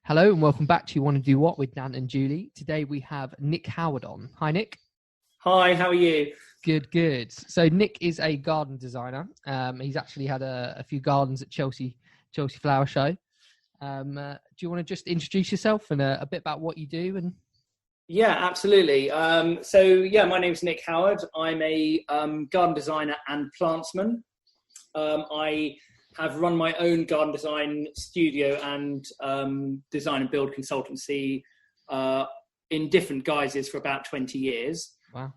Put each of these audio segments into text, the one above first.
Hello and welcome back to You Want to Do What with Dan and Julie. Today we have Nic Howard on. Hi, Nic. Hi, how are you? Good. So Nic is a garden designer. He's actually had a few gardens at Chelsea Flower Show. Do you want to just introduce yourself and a bit about what you do? Yeah, absolutely. My name's Nic Howard. I'm a garden designer and plantsman. I have run my own garden design studio and design and build consultancy in different guises for about 20 years. Wow.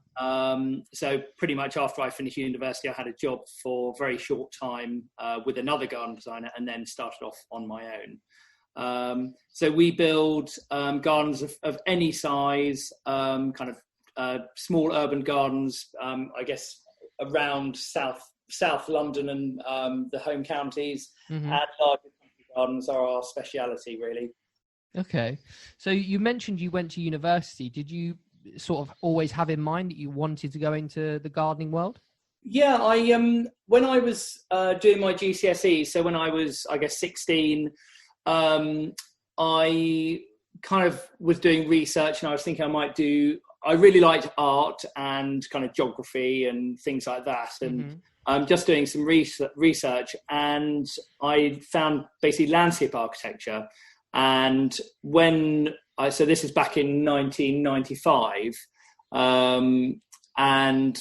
So pretty much after I finished university, I had a job for a very short time with another garden designer and then started off on my own. So we build gardens of any size, small urban gardens, I guess around South London and the home counties, Mm-hmm. and larger country gardens are our speciality, really. Okay. So you mentioned you went to university. Did you sort of always have in mind that you wanted to go into the gardening world? Yeah, when I was doing my GCSEs, so when I was, I guess, 16, I kind of was doing research and I was thinking I really liked art and kind of geography and things like that. And Mm-hmm. I'm just doing some research and I found basically landscape architecture. And so this is back in 1995, and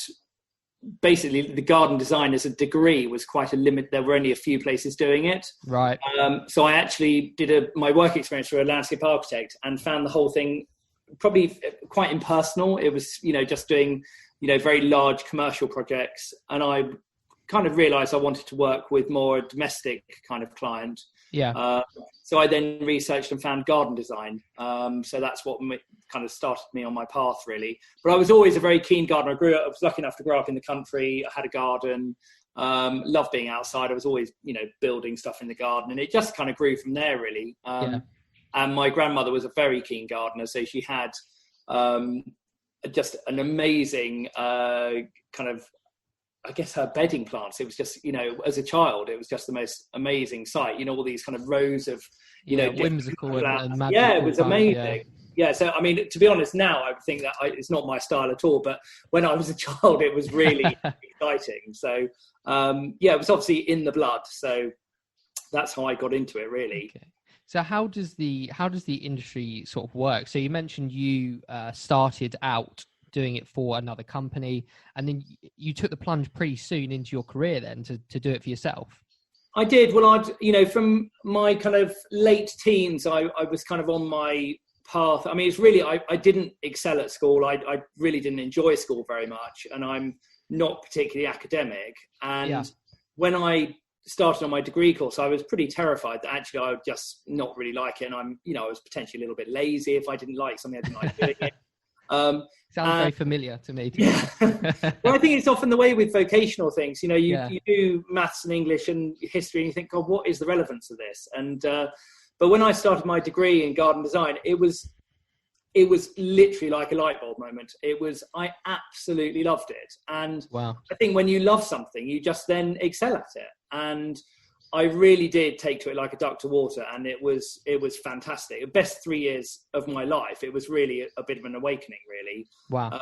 basically the garden design as a degree was quite a limit. There were only a few places doing it. Right. So I actually did my work experience for a landscape architect and found the whole thing probably quite impersonal. It was, just doing, very large commercial projects. And I kind of realized I wanted to work with more domestic kind of client. Yeah. So I then researched and found garden design. So that's what kind of started me on my path, really. But I was always a very keen gardener. I was lucky enough to grow up in the country. I had a garden, loved being outside. I was always, building stuff in the garden. And it just kind of grew from there, really. Yeah. And my grandmother was a very keen gardener. So she had just an amazing kind of, I guess, her bedding plants. It was just, as a child, it was just the most amazing sight. All these kind of rows of, whimsical and magical. Yeah, it was amazing. Yeah. So, I mean, to be honest, now I would think that it's not my style at all. But when I was a child, it was really exciting. So, it was obviously in the blood. So that's how I got into it, really. Okay. So how does the industry sort of work? So you mentioned you started out doing it for another company, and then you took the plunge pretty soon into your career then to do it for yourself. I did. Well, from my kind of late teens, I was kind of on my path. I mean, it's really, I didn't excel at school. I really didn't enjoy school very much, and I'm not particularly academic. And when I started on my degree course, I was pretty terrified that actually I would just not really like it. And I was potentially a little bit lazy if I didn't like something, I didn't like doing it. Sounds very familiar to me. Well, I think it's often the way with vocational things. You do maths and English and history, and you think, God, what is the relevance of this? And but when I started my degree in garden design, it was literally like a light bulb moment. I absolutely loved it. And wow. I think when you love something, you just then excel at it. And I really did take to it like a duck to water, and it was fantastic. The best 3 years of my life. It was really a bit of an awakening, really. Wow.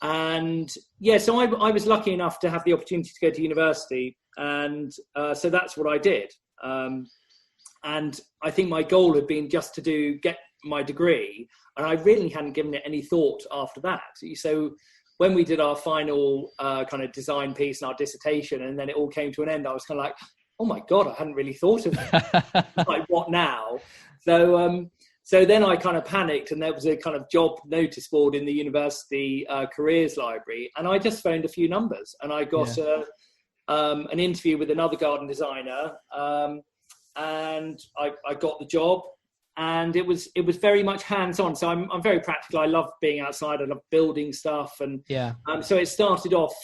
So I was lucky enough to have the opportunity to go to university, and so that's what I did. And I think my goal had been just to get my degree, and I really hadn't given it any thought after that. So when we did our final kind of design piece and our dissertation, and then it all came to an end, I was kind of like, oh my God, I hadn't really thought of it. Like, what now? So then I kind of panicked, and there was a kind of job notice board in the university careers library, and I just phoned a few numbers, and I got an interview with another garden designer, and I got the job, and it was very much hands-on. So I'm very practical. I love being outside. I love building stuff, and so it started off,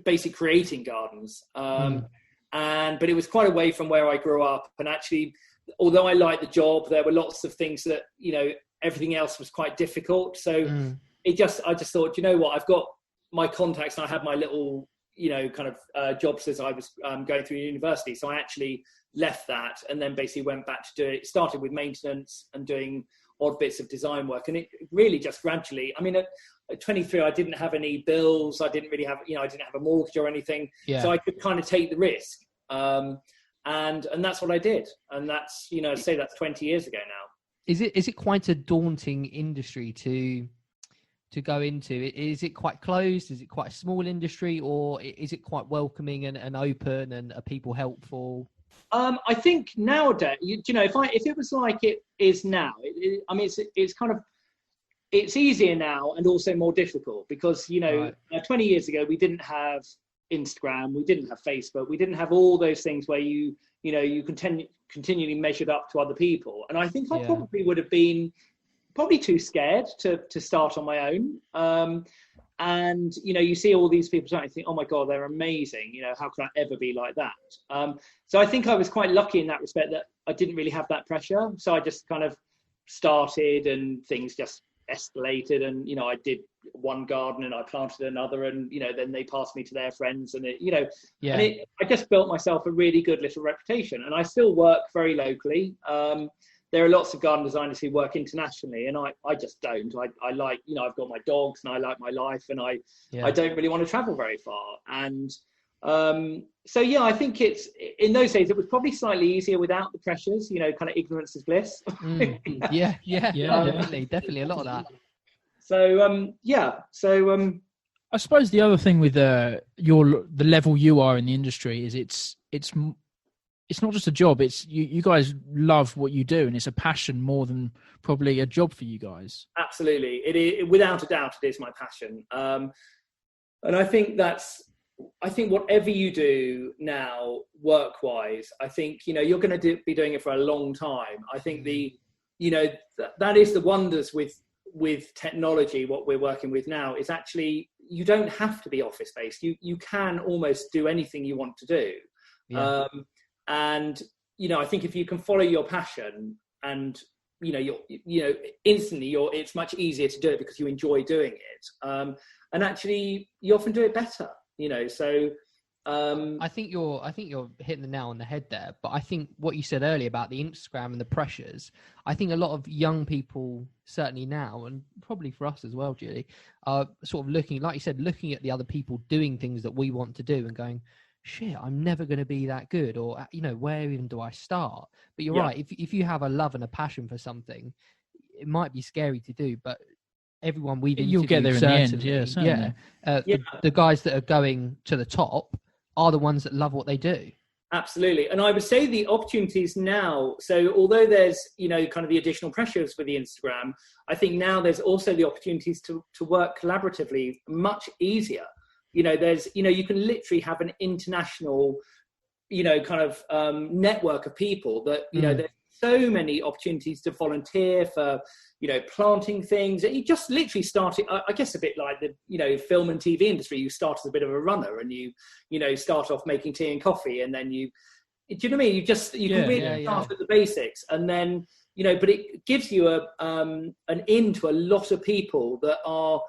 basically creating gardens, but it was quite away from where I grew up. And actually, although I liked the job, there were lots of things that everything else was quite difficult. So I just thought, what, I've got my contacts, and I had my little jobs as I was going through university. So I actually left that, and then basically went back to do it. Started with maintenance and doing odd bits of design work, and it really just gradually, I mean, at 23, I didn't have any bills. I didn't really have, I didn't have a mortgage or anything. Yeah. So I could kind of take the risk. And that's what I did. And that's, say that's 20 years ago now. Is it quite a daunting industry to go into? Is it quite closed? Is it quite a small industry, or is it quite welcoming and open, and are people helpful? I think nowadays, if it was like it is now, it's kind of, it's easier now and also more difficult because, Right. 20 years ago, we didn't have Instagram, we didn't have Facebook, we didn't have all those things where you continually measured up to other people. And I think I probably would have been too scared to start on my own. And, you see all these people starting to think, oh my God, they're amazing. How can I ever be like that? So I think I was quite lucky in that respect that I didn't really have that pressure. So I just kind of started and things just escalated. And, I did one garden and I planted another, and, then they passed me to their friends, and I just built myself a really good little reputation. And I still work very locally. There are lots of garden designers who work internationally, and I just don't. I like, I've got my dogs and I like my life, and I don't really want to travel very far. And I think it's, in those days, it was probably slightly easier without the pressures, kind of ignorance is bliss. Definitely a lot of that. I suppose the other thing with the level you are in the industry is it's not just a job. It's you guys love what you do, and it's a passion more than probably a job for you guys. Absolutely. It is, without a doubt, it is my passion. And I think whatever you do now, work-wise, I think, you're going to be doing it for a long time. I think that is the wonders with technology. What we're working with now is actually, you don't have to be office-based. You can almost do anything you want to do. Yeah. And, I think if you can follow your passion and, instantly it's much easier to do it because you enjoy doing it. And actually you often do it better, so. I think you're hitting the nail on the head there, but I think what you said earlier about the Instagram and the pressures, I think a lot of young people, certainly now, and probably for us as well, Julie, are sort of looking at the other people doing things that we want to do and going, shit, I'm never going to be that good, or where even do I start? But you're right, if you have a love and a passion for something, it might be scary to do, but everyone we've interviewed, you'll get there in the end. The guys that are going to the top are the ones that love what they do. Absolutely. And I would say the opportunities now, so although there's kind of the additional pressures for the Instagram, I think now there's also the opportunities to work collaboratively much easier. There's, you can literally have an international, kind of network of people that, there's so many opportunities to volunteer for, planting things. You just literally started, I guess, a bit like the, film and TV industry. You start as a bit of a runner and you start off making tea and coffee, and then do you know what I mean? You can really start at the basics, and then, but it gives you an in to a lot of people that are,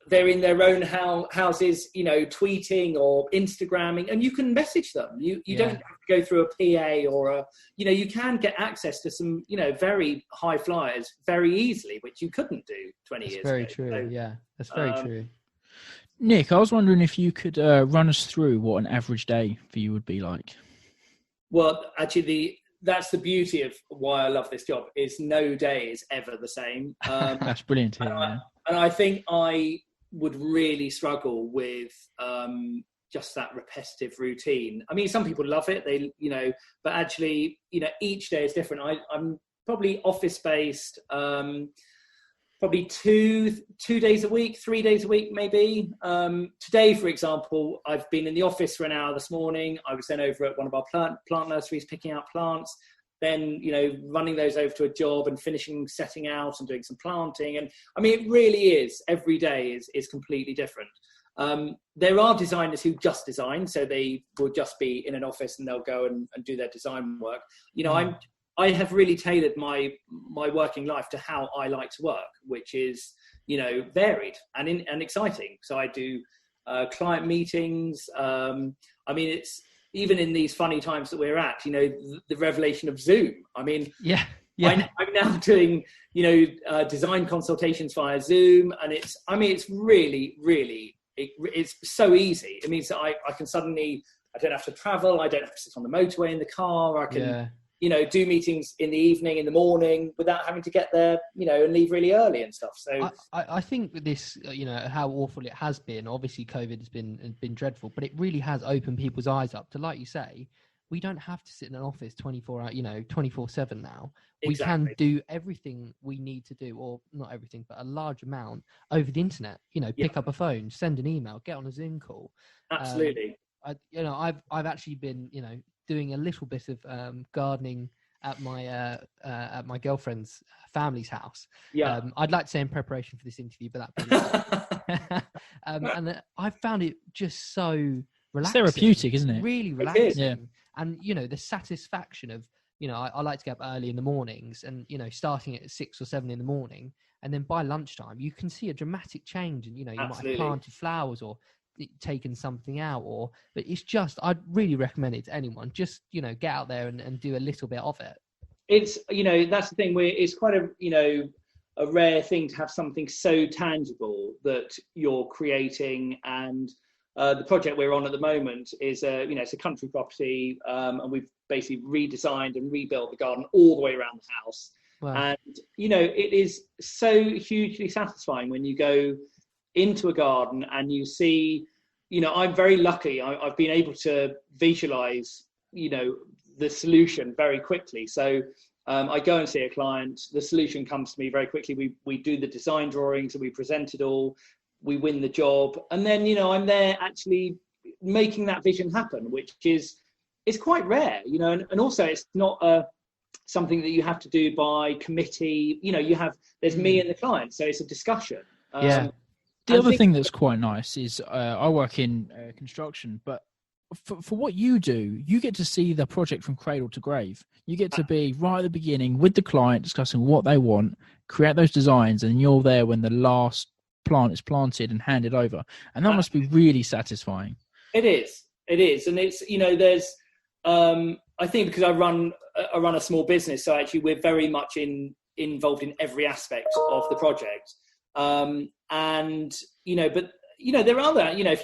they're in their own houses, tweeting or Instagramming, and you can message them. You don't have to go through a PA or you can get access to some, very high flyers very easily, which you couldn't do 20 years ago. Very true. So, that's very true. Nick, I was wondering if you could run us through what an average day for you would be like. Well, actually, that's the beauty of why I love this job, is no day is ever the same. That's brilliant to hear. And I think I would really struggle with just that repetitive routine. I mean, some people love it, but actually, each day is different. I'm probably office-based, probably two days a week, 3 days a week, maybe. Today, for example, I've been in the office for an hour this morning. I was then over at one of our plant nurseries picking out plants, then, running those over to a job and finishing setting out and doing some planting. And I mean, it really is, every day is completely different. There are designers who just design, so they will just be in an office and they'll go and do their design work. I have really tailored my working life to how I like to work, which is, varied and exciting. So I do client meetings. even in these funny times that we're at, you know, the revelation of Zoom. I mean, yeah. I'm now doing, you know, design consultations via Zoom, and it's really, really, it's so easy. It means that I can suddenly, I don't have to travel. I don't have to sit on the motorway in the car. I can, you know, do meetings in the evening, in the morning, without having to get there, you know, and leave really early and stuff. So I think with this, you know, how awful it has been. Obviously, COVID has been dreadful, but it really has opened people's eyes up to, like you say, we don't have to sit in an office 24 hours, you know, 24/7 now. We can do everything we need to do, or not everything, but a large amount over the internet. You know, pick up a phone, send an email, get on a Zoom call. Absolutely. I've actually been, you know, doing a little bit of gardening at my girlfriend's family's house. I'd like to say in preparation for this interview, but that and I found it just so relaxing. It's therapeutic, isn't it? Really relaxing. Yeah. And you know, the satisfaction of, you know, I like to get up early in the mornings, and you know, starting at 6 or 7 in the morning, and then by lunchtime you can see a dramatic change, and you know, you might have planted flowers or taken something out, but it's just, I'd really recommend it to anyone. Just, you know, get out there and do a little bit of it. It's, you know, that's the thing, where it's quite a, you know, a rare thing to have something so tangible that you're creating. And the project we're on at the moment is you know, it's a country property, and we've basically redesigned and rebuilt the garden all the way around the house. Wow. And you know, it is so hugely satisfying when you go into a garden and you see, you know, I'm very lucky. I've been able to visualize, you know, the solution very quickly. So I go and see a client, the solution comes to me very quickly. We do the design drawings and we present it all, we win the job. And then, you know, I'm there actually making that vision happen, which is quite rare, you know, and also it's not something that you have to do by committee. You know, there's me and the client, so it's a discussion. The other thing that's quite nice is I work in construction, but for what you do, you get to see the project from cradle to grave. You get to be right at the beginning with the client, discussing what they want, create those designs, and you're there when the last plant is planted and handed over. And that must be really satisfying. It is. And it's, you know, there's, I think because I run a small business, so actually we're very much involved in every aspect of the project. And, you know, but, you know, there are other, you know, if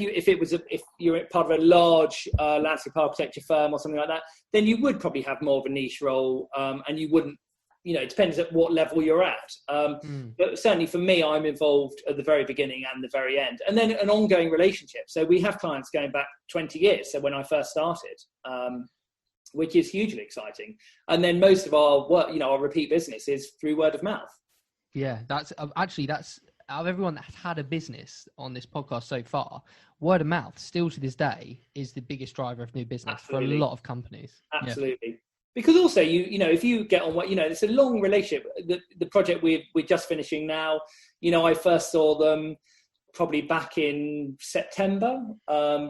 you're part of a large landscape architecture firm or something like that, then you would probably have more of a niche role, and you wouldn't, you know, it depends at what level you're at. But certainly for me, I'm involved at the very beginning and the very end, and then an ongoing relationship. So we have clients going back 20 years. So when I first started, which is hugely exciting. And then most of our work, you know, our repeat business is through word of mouth. Yeah, that's out of everyone that's had a business on this podcast so far, word of mouth still to this day is the biggest driver of new business. Absolutely. For a lot of companies. Absolutely. Yeah. Because also, you know, if you get on what, you know, it's a long relationship. The project we're just finishing now, you know, I first saw them probably back in September,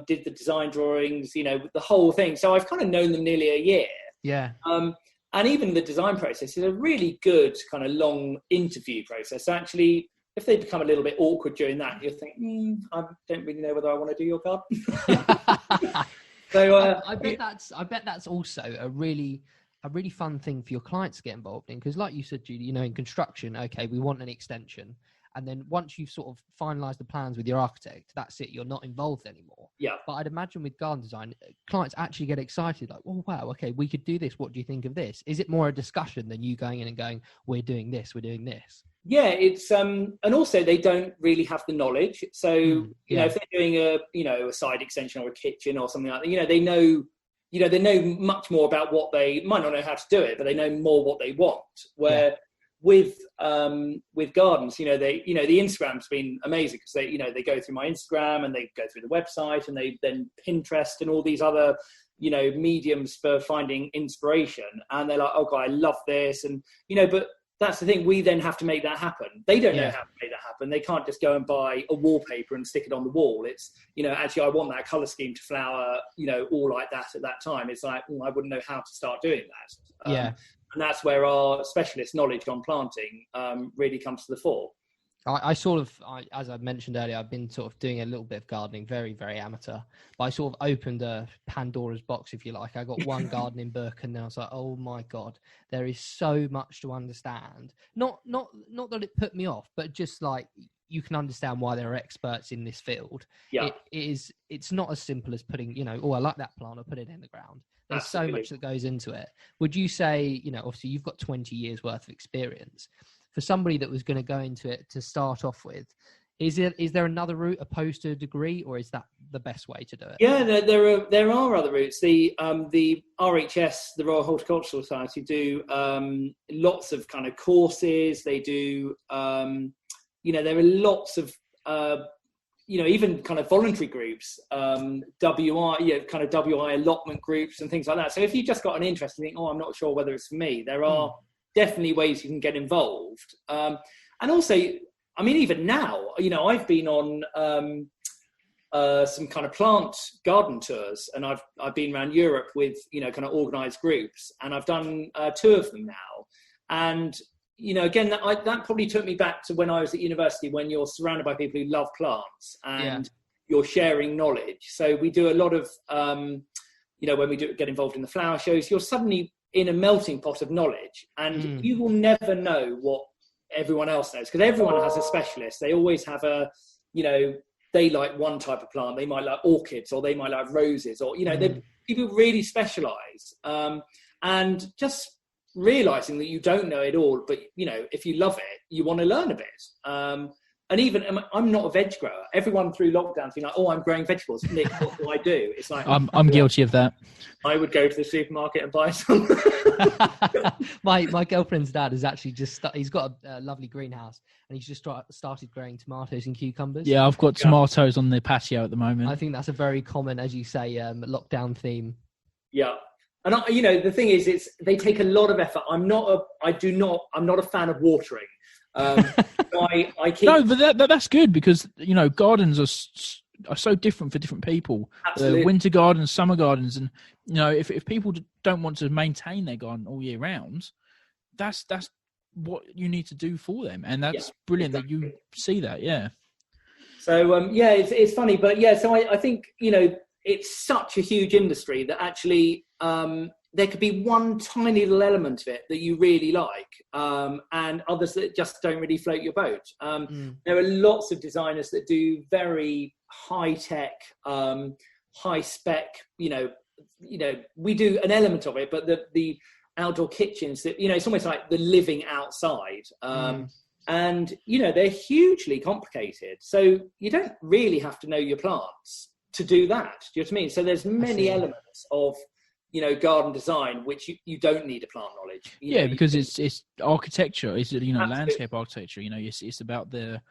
did the design drawings, you know, the whole thing. So I've kind of known them nearly a year. Yeah. And even the design process is a really good kind of long interview process. So actually, if they become a little bit awkward during that, you'll think, I don't really know whether I want to do your garden. So I bet that's also a really fun thing for your clients to get involved in, because like you said, Judy, you know, in construction, okay, we want an extension, and then once you've sort of finalized the plans with your architect, that's it, you're not involved anymore. Yeah. But I'd imagine with garden design, clients actually get excited, like, oh wow, okay, we could do this, what do you think of this? Is it more a discussion than you going in and going, we're doing this? Yeah, it's and also they don't really have the knowledge. So you know, if they're doing a side extension or a kitchen or something like that, they know much more about what they might not know how to do it, but they know more what they want. Where with gardens, the Instagram's been amazing, because they go through my Instagram and they go through the website, and they then Pinterest and all these other mediums for finding inspiration, and they're like, oh god, I love this, and but that's the thing, we then have to make that happen. They don't know how to make that happen. They can't just go and buy a wallpaper and stick it on the wall. It's, actually I want that colour scheme to flower, all like that at that time. It's like, I wouldn't know how to start doing that. And that's where our specialist knowledge on planting really comes to the fore. As I mentioned earlier, I've been sort of doing a little bit of gardening, very, very amateur, but I sort of opened a Pandora's box, if you like. I got one gardening book and then I was like, oh my God, there is so much to understand. Not that it put me off, but just like, you can understand why there are experts in this field. Yeah. It's not as simple as putting, oh, I like that plant, I'll put it in the ground. There's Absolutely. so much that goes into it. Would you say, obviously you've got 20 years worth of experience. For somebody that was going to go into it to start off with, is there another route opposed to a degree, or is that the best way to do it? Yeah, there are other routes. The RHS, the Royal Horticultural Society, do lots of kind of courses. They do, there are lots of, even kind of voluntary groups, kind of WI allotment groups and things like that. So if you've just got an interest and think, oh, I'm not sure whether it's for me, there are definitely ways you can get involved. And also, I mean, even now, I've been on some kind of plant garden tours, and I've been around Europe with, kind of organised groups, and I've done 2 of them now. And, again, that probably took me back to when I was at university, when you're surrounded by people who love plants and you're sharing knowledge. So we do a lot of, when we get involved in the flower shows, you're suddenly in a melting pot of knowledge, and you will never know what everyone else knows, because everyone has a specialist. They always have they like one type of plant, they might like orchids, or they might like roses, or people really specialize, and just realizing that you don't know it all, but if you love it, you want to learn a bit. And even, I'm not a veg grower. Everyone through lockdown being like, oh, I'm growing vegetables. Nick, what do I do? It's like, I'm guilty of that. I would go to the supermarket and buy some. My girlfriend's dad has actually he's got a lovely greenhouse, and he's just started growing tomatoes and cucumbers. Yeah, I've got tomatoes on the patio at the moment. I think that's a very common, as you say, lockdown theme. Yeah. And the thing is, they take a lot of effort. I'm not a fan of watering. I keep... No, but that's good, because gardens are so different for different people. Winter gardens, summer gardens, and if people don't want to maintain their garden all year round, that's what you need to do for them, and that's brilliant exactly. That you see that. Yeah. So it's funny, but so I think it's such a huge industry that actually there could be one tiny little element of it that you really like, and others that just don't really float your boat. There are lots of designers that do very high tech, high spec. We do an element of it, but the outdoor kitchens that it's almost like the living outside. And they're hugely complicated. So you don't really have to know your plants to do that. Do you know what I mean? So there's many elements of garden design which you don't need a plant knowledge. Because it's architecture. It's landscape architecture. It's about the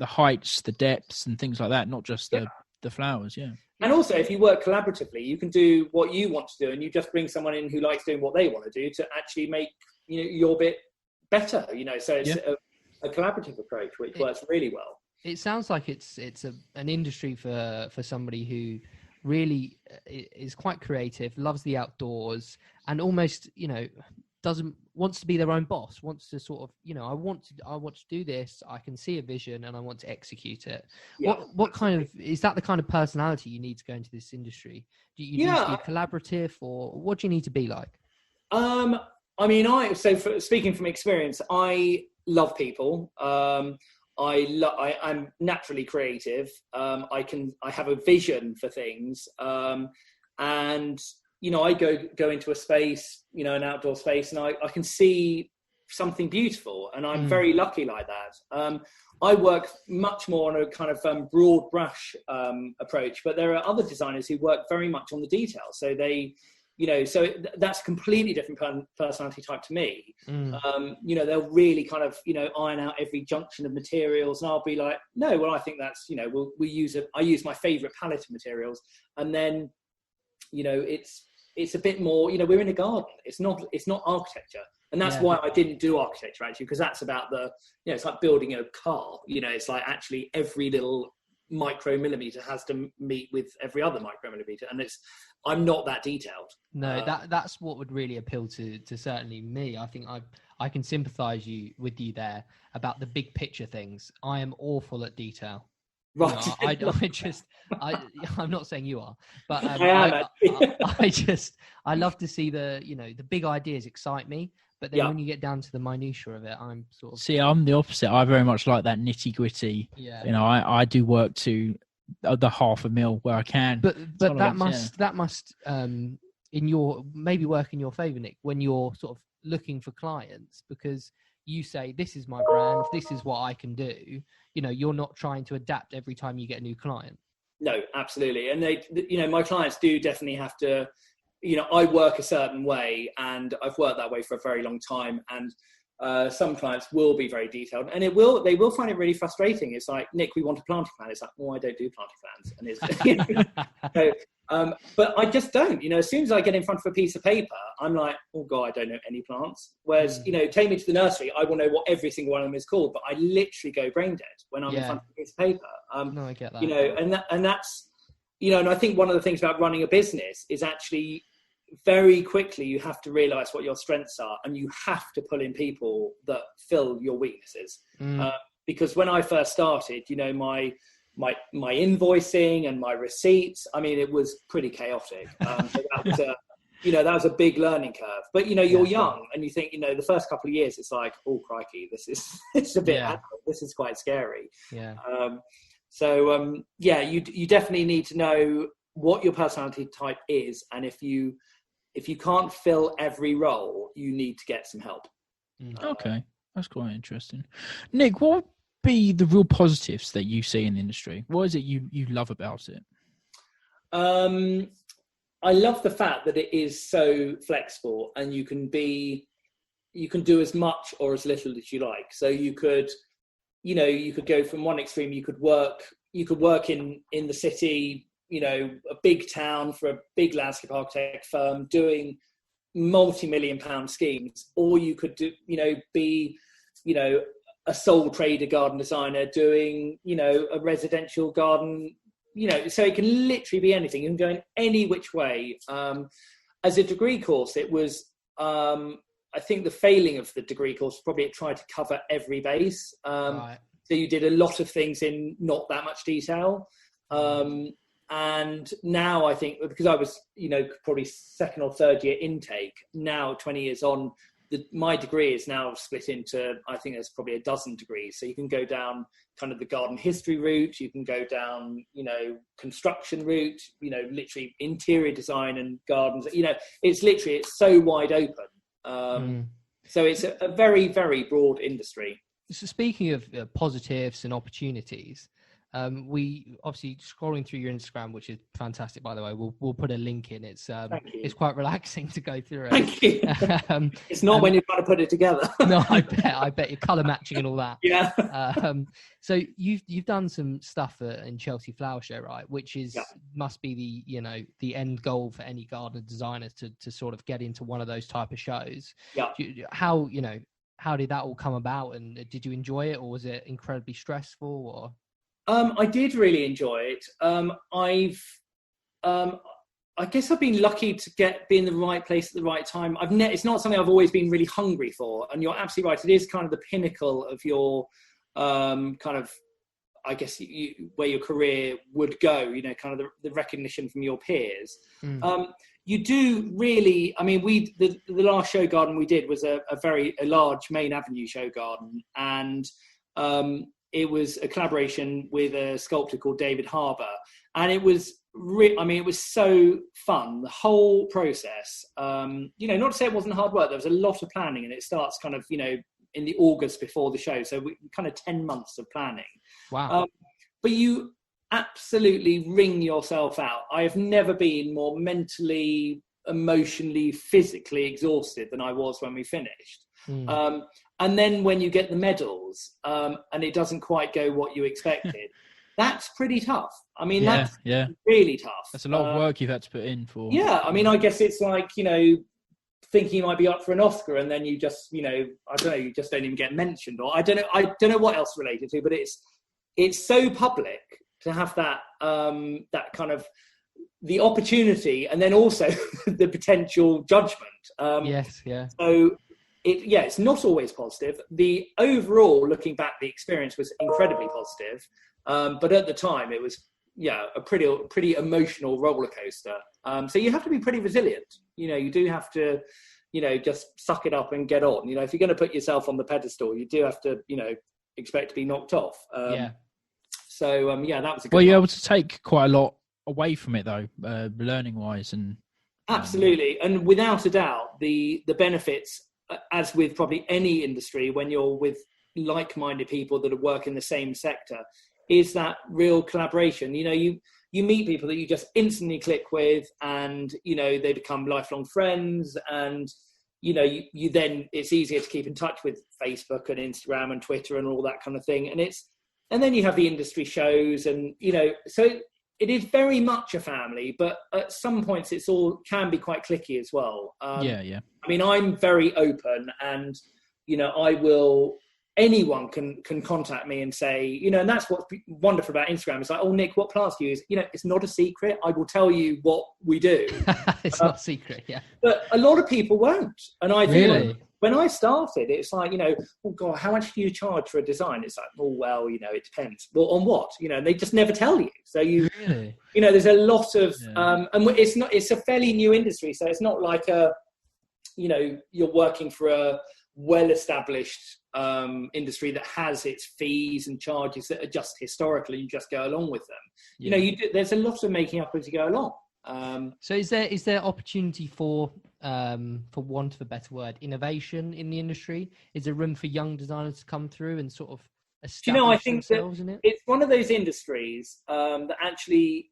heights, the depths, and things like that. Not just the flowers. Yeah. And also, if you work collaboratively, you can do what you want to do, and you just bring someone in who likes doing what they want to do to actually make your bit better. So it's a collaborative approach which works really well. It sounds like it's an industry for somebody who really is quite creative, loves the outdoors, and almost wants to be their own boss, wants to sort of I want to do this, I can see a vision and I want to execute it. What kind of is that the kind of personality you need to go into this industry? Do you need to be collaborative, or what do you need to be like? Speaking from experience, I love people. I'm naturally creative. I have a vision for things, and I go into a space, an outdoor space, and I can see something beautiful, and I'm very lucky like that. I work much more on a kind of broad brush approach, but there are other designers who work very much on the details. So they, so that's a completely different personality type to me. They'll really kind of, iron out every junction of materials, and I'll be like, no, well, I think that's, I use my favorite palette of materials. And then, it's a bit more, we're in a garden. It's not architecture. And that's why I didn't do architecture, actually, because that's about it's like building a car. It's like actually every little micromillimeter has to meet with every other micromillimeter. And I'm not that detailed. No, that's what would really appeal to certainly me. I think I can sympathise with you there about the big picture things. I am awful at detail. Right. You know, I'm not saying you are, but I love to see the big ideas excite me. But then when you get down to the minutiae of it, I'm sort of... See, I'm the opposite. I very much like that nitty gritty. Yeah. You know, I do work to the $500,000 where I can. But that must in your maybe work in your favour, Nick, when you're sort of looking for clients, because you say, this is my brand, this is what I can do. You know, you're not trying to adapt every time you get a new client. No, absolutely. And my clients do definitely have to, I work a certain way, and I've worked that way for a very long time. And some clients will be very detailed, and they will find it really frustrating. It's like, Nick, we want a planting plan. It's like, oh, I don't do planting plans. And but I just don't. As soon as I get in front of a piece of paper, I'm like, oh God, I don't know any plants. Whereas, take me to the nursery, I will know what every single one of them is called, but I literally go brain dead when I'm in front of a piece of paper. No, I get that. And that's, and I think one of the things about running a business is actually very quickly you have to realize what your strengths are, and you have to pull in people that fill your weaknesses. Because when I first started, my invoicing and my receipts, I mean, it was pretty chaotic. So that was a big learning curve. But you're young, and you think, the first couple of years, it's like, oh crikey, it's a bit this is quite scary. Yeah. You definitely need to know what your personality type is, and if you can't fill every role, you need to get some help. Okay, that's quite interesting. Nick, what would be the real positives that you see in the industry? What is it you love about it? I love the fact that it is so flexible, and you can do as much or as little as you like. So you could go from one extreme. You could work in the city, a big town for a big landscape architect firm doing multi-million-pound schemes, or you could be a sole trader garden designer doing a residential garden, so it can literally be anything. You can go in any which way. As a degree course, it was I think the failing of the degree course was probably it tried to cover every base. Right. So you did a lot of things in not that much detail. And now I think, because I was, probably second or third year intake, now 20 years on, my degree is now split into, I think there's probably a dozen degrees. So you can go down kind of the garden history route, you can go down, construction route, literally interior design and gardens, it's so wide open. So it's a very, very broad industry. So speaking of positives and opportunities, we obviously scrolling through your Instagram, which is fantastic, by the way. We'll put a link in. It's quite relaxing to go through it. Thank you. It's not when you're trying to put it together. No, I bet you're colour matching and all that. Yeah. So you've done some stuff in Chelsea Flower Show, right? Which is must be the end goal for any garden designer to sort of get into one of those type of shows. Yeah. How did that all come about, and did you enjoy it, or was it incredibly stressful, or? I did really enjoy it. I guess I've been lucky to be in the right place at the right time. It's not something I've always been really hungry for. And you're absolutely right. It is kind of the pinnacle of your kind of, I guess, where your career would go, kind of the recognition from your peers. You do really, I mean, the last show garden we did was a large Main Avenue show garden. And it was a collaboration with a sculptor called David Harbour. And it was, it was so fun, the whole process. Not to say it wasn't hard work, there was a lot of planning, and it starts kind of, in the August before the show. So kind of 10 months of planning. Wow. But you absolutely wring yourself out. I have never been more mentally, emotionally, physically exhausted than I was when we finished. And then when you get the medals and it doesn't quite go what you expected, that's pretty tough. I mean, that's really tough. That's a lot of work you've had to put in for. Yeah, I mean, I guess it's like, thinking you might be up for an Oscar and then you just, I don't know, you just don't even get mentioned, or I don't know what else related to, but it's so public to have that that kind of the opportunity, and then also the potential judgment. Yes, yeah. So it's not always positive. The overall, looking back, the experience was incredibly positive. But at the time, it was a pretty emotional roller coaster. So you have to be pretty resilient. You do have to, just suck it up and get on. If you're going to put yourself on the pedestal, you do have to, expect to be knocked off. So that was a good. Well, you're able to take quite a lot away from it, though, learning wise, and absolutely, and without a doubt, the benefits, as with probably any industry, when you're with like-minded people that work in the same sector, is that real collaboration. You meet people that you just instantly click with, and they become lifelong friends, and you then, it's easier to keep in touch with Facebook and Instagram and Twitter and all that kind of thing, and then you have the industry shows, and so it is very much a family, but at some points it's all can be quite cliquey as well. I mean, I'm very open, and anyone can contact me and say, and that's what's wonderful about Instagram. It's like, oh, Nick, what plants do you use? It's not a secret. I will tell you what we do. It's not a secret, yeah. But a lot of people won't. And I think really? When I started, it's like, oh God, how much do you charge for a design? It's like, oh, well, it depends. Well, on what? And they just never tell you. So really? There's a lot of, and it's a fairly new industry. So it's not like you're working for a well-established industry that has its fees and charges that are just historical, and you just go along with them. There's a lot of making up as you go along. So is there opportunity for want of a better word, innovation in the industry? Is there room for young designers to come through and sort of establish I think themselves in it? It's one of those industries that actually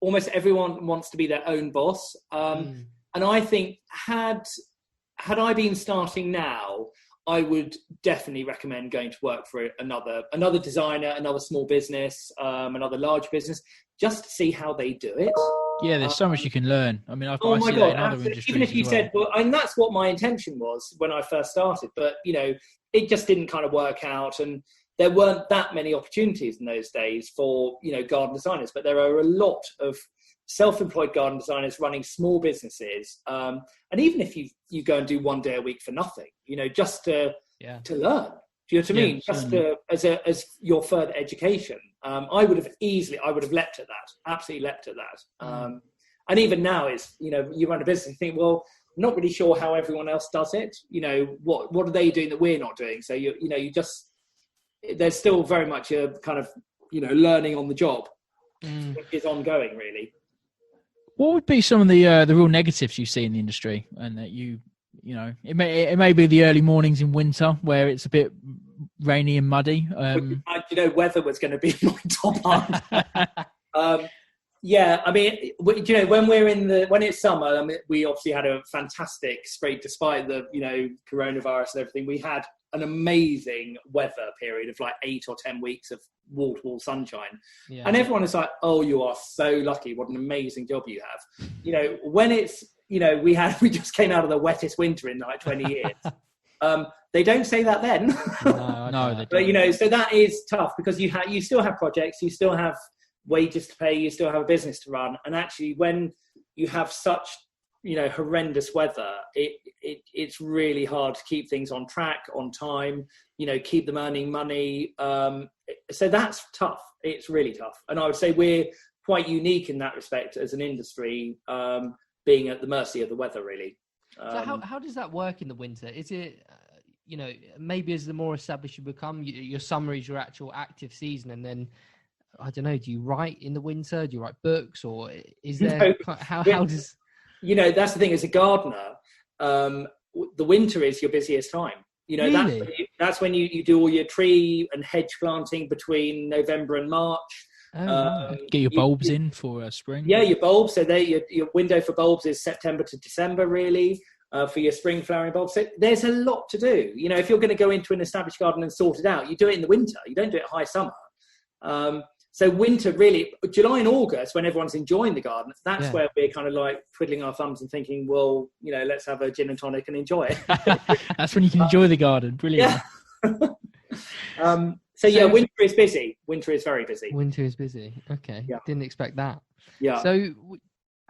almost everyone wants to be their own boss. And I think had I been starting now, I would definitely recommend going to work for another designer, another small business, another large business, just to see how they do it. Yeah, there's so much you can learn. I mean, I see that in other industries. Even if you said, well, and that's what my intention was when I first started, but it just didn't kind of work out, and there weren't that many opportunities in those days for garden designers. But there are a lot of self-employed garden designers running small businesses, and even if you go and do 1 day a week for nothing, just to learn. Do you know what I mean? Just as your further education. I would have leapt at that, absolutely leapt at that. And even now, it's you run a business, you think, well, I'm not really sure how everyone else does it. What are they doing that we're not doing? So there's still very much a kind of learning on the job, which is ongoing, really. What would be some of the real negatives you see in the industry, and that it may be the early mornings in winter where it's a bit rainy and muddy. Weather was going to be my top answer. I mean, when it's summer, I mean, we obviously had a fantastic spring despite the coronavirus and everything. We had an amazing weather period of like 8 or 10 weeks of wall-to-wall sunshine, and everyone is like, oh, you are so lucky, what an amazing job you have. When it's we just came out of the wettest winter in like 20 years. They don't say that then. No, they don't. But so that is tough, because you still have projects, you still have wages to pay, you still have a business to run, and actually when you have such horrendous weather, it's really hard to keep things on track, on time, keep them earning money. So that's tough. It's really tough. And I would say we're quite unique in that respect as an industry, being at the mercy of the weather, really. So how does that work in the winter? Is it, maybe as the more established you become, your summer is your actual active season, and then, I don't know, do you write in the winter? Do you write books, or is there, how does... that's the thing, as a gardener, the winter is your busiest time. Really? That's when you do all your tree and hedge planting between November and March. Get your bulbs in for spring. Yeah, your bulbs. So your window for bulbs is September to December, really, for your spring flowering bulbs. So there's a lot to do. If you're going to go into an established garden and sort it out, you do it in the winter. You don't do it high summer. So winter, really, July and August, when everyone's enjoying the garden, that's where we're kind of like twiddling our thumbs and thinking, well, let's have a gin and tonic and enjoy it. That's when you can enjoy the garden. Brilliant. Yeah. yeah, winter is busy. Winter is very busy. Winter is busy. Okay. Yeah. Didn't expect that. Yeah. So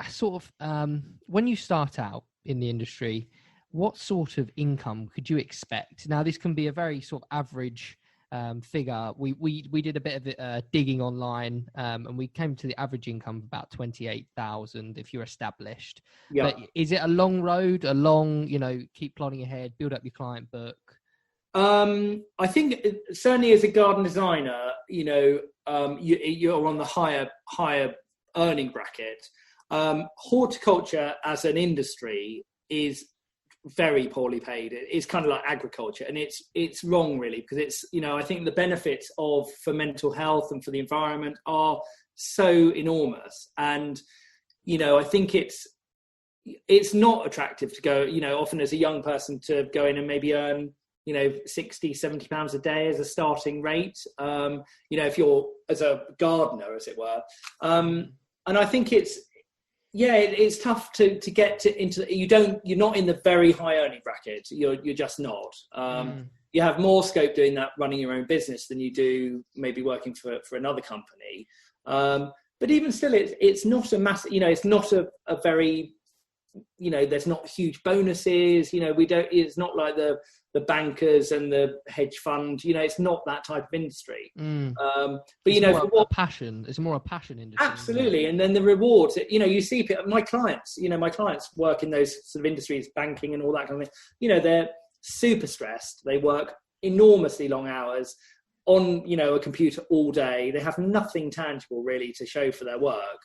sort of, when you start out in the industry, what sort of income could you expect? Now, this can be a very sort of average figure. We did a bit of digging online, and we came to the average income of about 28,000 if you're established. Yeah. But is it a long road, keep plodding ahead, build up your client book? I think certainly as a garden designer, you're on the higher earning bracket. Horticulture as an industry is very poorly paid. It's kind of like agriculture, and it's wrong really, because it's, I think the benefits for mental health and for the environment are so enormous, and I think it's not attractive to go, often as a young person, to go in and maybe earn 60, 70 pounds a day as a starting rate, if you're as a gardener, as it were. And I think it's tough to get into. You're not in the very high earning bracket. You're just not. You have more scope doing that, running your own business, than you do maybe working for another company. But even still, it's not a massive. It's not a very. There's not huge bonuses. It's not like the bankers and the hedge fund. It's not that type of industry. But it's more a passion. It's more a passion industry. Absolutely. And then the rewards. You see my clients. My clients work in those sort of industries, banking and all that kind of thing. They're super stressed. They work enormously long hours on a computer all day. They have nothing tangible really to show for their work.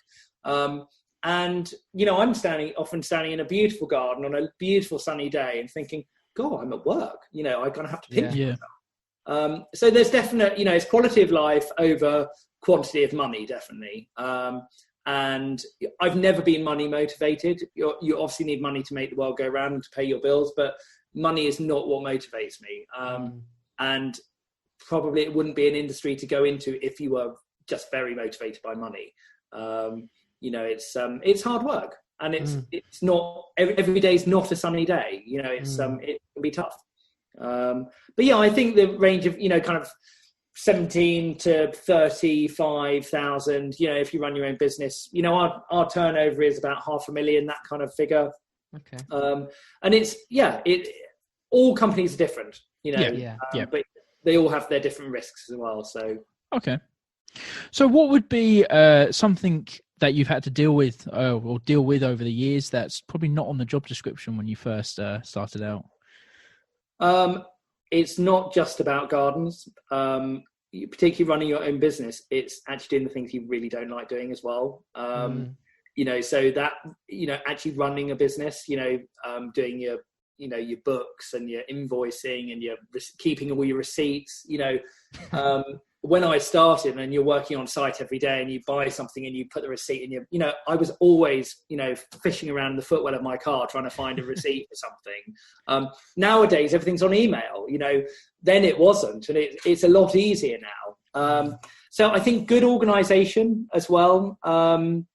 And I'm often standing in a beautiful garden on a beautiful sunny day and thinking, God, I'm at work. I'm going to have to pinch myself. So there's definite, it's quality of life over quantity of money, definitely. And I've never been money motivated. You obviously need money to make the world go round, to pay your bills, but money is not what motivates me. And probably it wouldn't be an industry to go into if you were just very motivated by money. It's hard work, and it's not every day is not a sunny day. It can be tough. But yeah, I think the range of kind of 17 to 35,000. If you run your own business, our turnover is about 500,000, that kind of figure. Okay. And it's all companies are different. But they all have their different risks as well. So okay. So what would be something that you've had to deal with over the years that's probably not on the job description when you first started out? It's not just about gardens. Particularly running your own business, it's actually doing the things you really don't like doing as well. So that, actually running a business, doing your books and your invoicing and your keeping all your receipts, when I started and you're working on site every day and you buy something and you put the receipt in I was always, fishing around the footwell of my car trying to find a receipt for something. Nowadays, everything's on email, then it wasn't, and it's a lot easier now. So I think good organization as well. And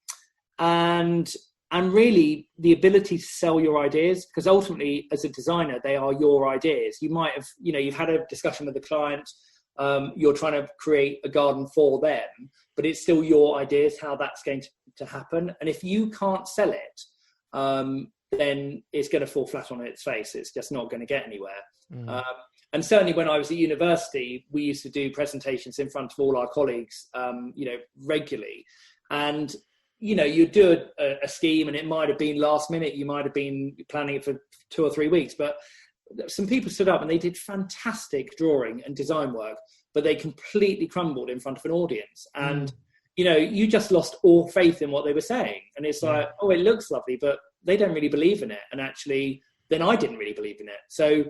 really the ability to sell your ideas, because ultimately as a designer, they are your ideas. You might have, you've had a discussion with the client, you're trying to create a garden for them, but it's still your ideas, how that's going to happen. And if you can't sell it, then it's going to fall flat on its face. It's just not going to get anywhere. And certainly when I was at university, we used to do presentations in front of all our colleagues, regularly. And, you do a scheme and it might have been last minute. You might have been planning it for 2 or 3 weeks, but some people stood up and they did fantastic drawing and design work, but they completely crumbled in front of an audience. And, you just lost all faith in what they were saying. And it's like, oh, it looks lovely, but they don't really believe in it. And actually, then I didn't really believe in it. So,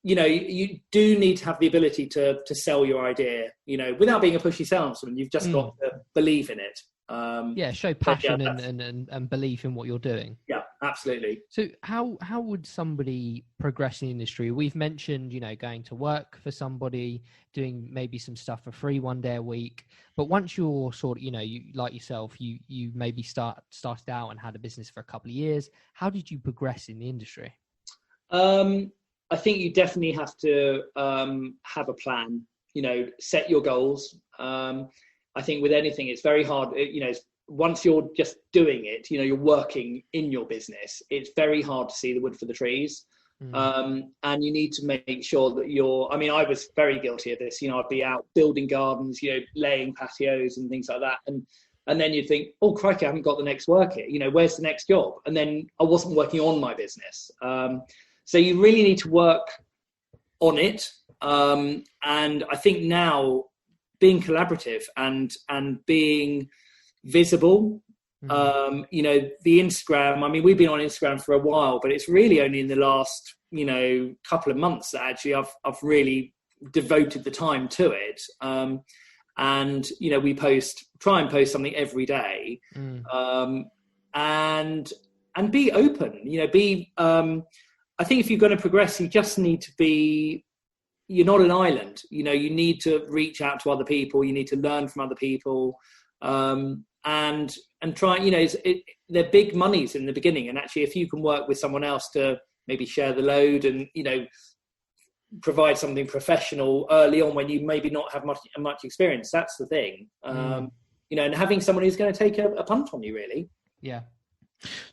you do need to have the ability to sell your idea, without being a pushy salesman. You've just got to believe in it. Show passion and belief in what you're doing. Yeah, absolutely. So how would somebody progress in the industry? We've mentioned, going to work for somebody, doing maybe some stuff for free 1 day a week. But once you're sort of, you like yourself, you maybe started out and had a business for a couple of years. How did you progress in the industry? I think you definitely have to have a plan. set your goals. I think with anything, it's very hard. Once you're just doing it, you're working in your business, it's very hard to see the wood for the trees. And you need to make sure that I was very guilty of this. I'd be out building gardens, laying patios and things like that. And then you'd think, oh, crikey, I haven't got the next work here. Where's the next job? And then I wasn't working on my business. So you really need to work on it. And I think now being collaborative and being visible, the Instagram, we've been on Instagram for a while, but it's really only in the last, couple of months that actually I've really devoted the time to it. And we try and post something every day, and be open. I think if you're going to progress, you just need to be. You're not an island. You need to reach out to other people. You need to learn from other people, and try. They're big monies in the beginning, and actually, if you can work with someone else to maybe share the load and provide something professional early on when you maybe not have much experience, that's the thing. And having someone who's going to take a punt on you, really. Yeah.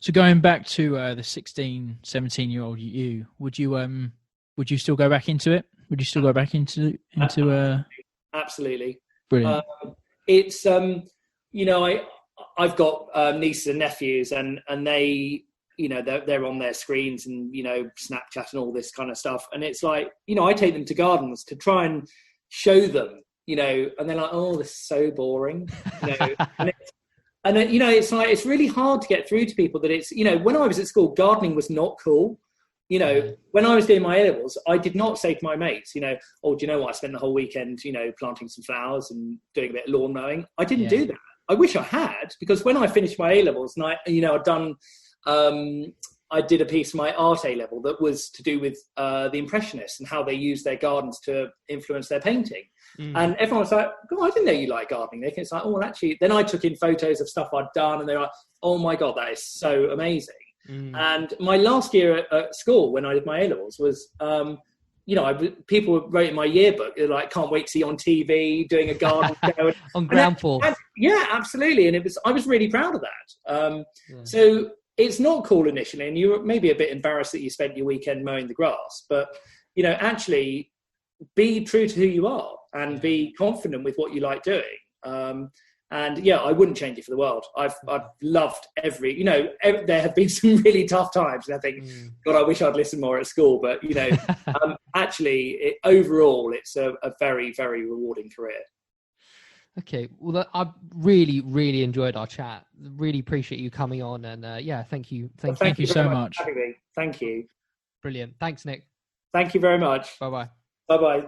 So going back to the 16, 17-year-old you, would you still go back into it? Would you still go back into Absolutely. Brilliant. It's I've got nieces and nephews, and they they're on their screens and Snapchat and all this kind of stuff, and it's like I take them to gardens to try and show them, and they're like, oh, this is so boring, and it's like it's really hard to get through to people that it's when I was at school, gardening was not cool. When I was doing my A-levels, I did not say to my mates, oh, do you know what? I spent the whole weekend, planting some flowers and doing a bit of lawn mowing. I didn't do that. I wish I had, because when I finished my A-levels and I'd done, I did a piece of my art A-level that was to do with the Impressionists and how they used their gardens to influence their painting. And everyone was like, God, I didn't know you like gardening, Nick. It's like, oh, well, actually, then I took in photos of stuff I'd done, and they were like, oh my God, that is so amazing. And my last year at school, when I did my A-levels, was, people wrote in my yearbook, they're like, can't wait to see you on TV doing a garden show. On ground floor. Yeah, absolutely. And I was really proud of that. So it's not cool initially, and you're maybe a bit embarrassed that you spent your weekend mowing the grass, but actually be true to who you are and be confident with what you like doing. And I wouldn't change it for the world. I've loved every, there have been some really tough times, and I think, God, I wish I'd listened more at school. But actually, overall, it's a very, very rewarding career. Okay, well, I really, really enjoyed our chat. Really appreciate you coming on, and thank you, thank you so much. For having me. Thank you. Brilliant. Thanks, Nick. Thank you very much. Bye bye. Bye bye.